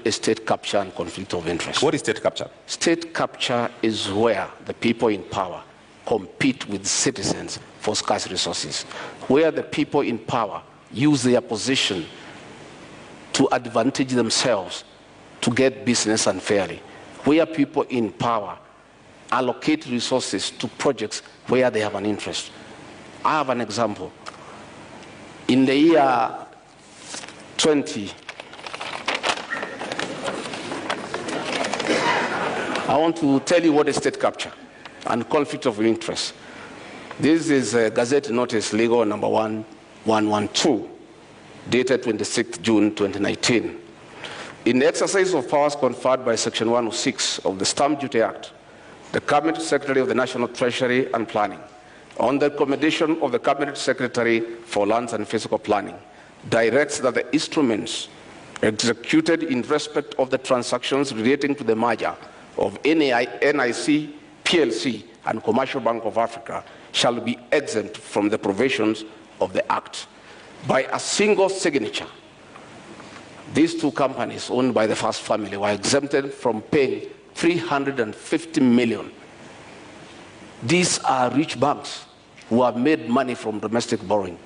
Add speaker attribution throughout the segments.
Speaker 1: is state capture and conflict of interest.
Speaker 2: What is state capture?
Speaker 1: State capture is where the people in power compete with citizens for scarce resources, where the people in power use their position to advantage themselves to get business unfairly, where people in power allocate resources to projects where they have an interest. I have an example. In the year 20, I want to tell you what is state capture and conflict of interest. This is a Gazette Notice Legal number 1112, dated 26 June 2019. In the exercise of powers conferred by Section 106 of the Stamp Duty Act, the Cabinet Secretary of the National Treasury and Planning, on the recommendation of the Cabinet Secretary for Lands and Physical Planning, directs that the instruments executed in respect of the transactions relating to the merger of NIC, PLC, and Commercial Bank of Africa shall be exempt from the provisions of the Act. By a single signature, these two companies owned by the first family were exempted from paying 350 million. These are rich banks who have made money from domestic borrowing.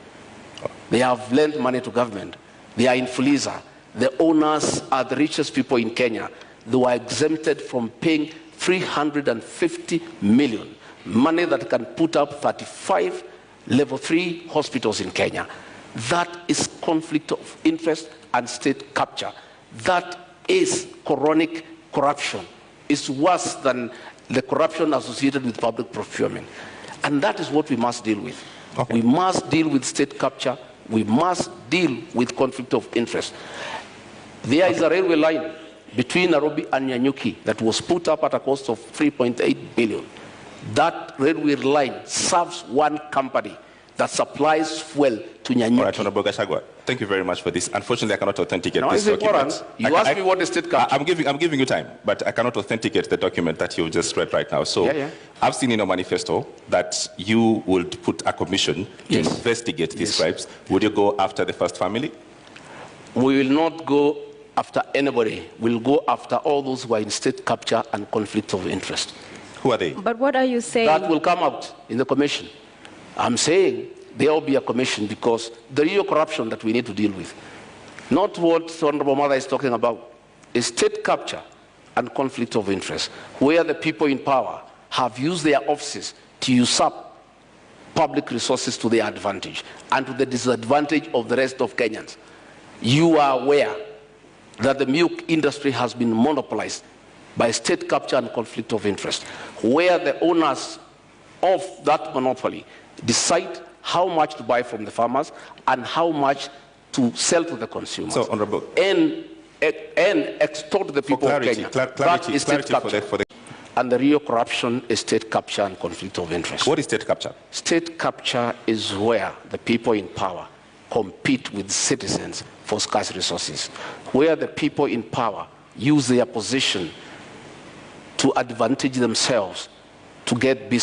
Speaker 1: They have lent money to government. They are in Fuliza. The owners are the richest people in Kenya. They were exempted from paying 350 million, money that can put up 35 level 3 hospitals in Kenya. That is conflict of interest and state capture. That is chronic corruption. It's worse than the corruption associated with public procurement. And that is what we must deal with. Okay. We must deal with state capture. We must deal with conflict of interest. There is a railway line between Nairobi and Nyanyuki that was put up at a cost of 3.8 billion. That railway line serves one company that supplies fuel to Nyanyuki. All right, Honorable Gachagua, thank you very much for this. Unfortunately, I cannot authenticate this document. You asked me what is state capture. I'm giving you time, but I cannot authenticate the document that you just read right now. So I've seen in your manifesto that you would put a commission to investigate these crimes. Would you go after the first family? We will not go after anybody. We'll go after all those who are in state capture and conflict of interest.
Speaker 2: Who are they?
Speaker 3: But what are you saying?
Speaker 1: That will come out in the commission. I'm saying there will be a commission because the real corruption that we need to deal with, not what Honorable Mother is talking about, is state capture and conflict of interest, where the people in power have used their offices to usurp public resources to their advantage and to the disadvantage of the rest of Kenyans. You are aware that the milk industry has been monopolized by state capture and conflict of interest, where the owners of that monopoly decide how much to buy from the farmers and how much to sell to the consumers.
Speaker 2: So, Honorable,
Speaker 1: and extort the people of Kenya. That is state capture. And the real corruption is state capture and conflict of interest.
Speaker 2: What is state capture?
Speaker 1: State capture is where the people in power compete with citizens for scarce resources, where the people in power use their position to advantage themselves to get business.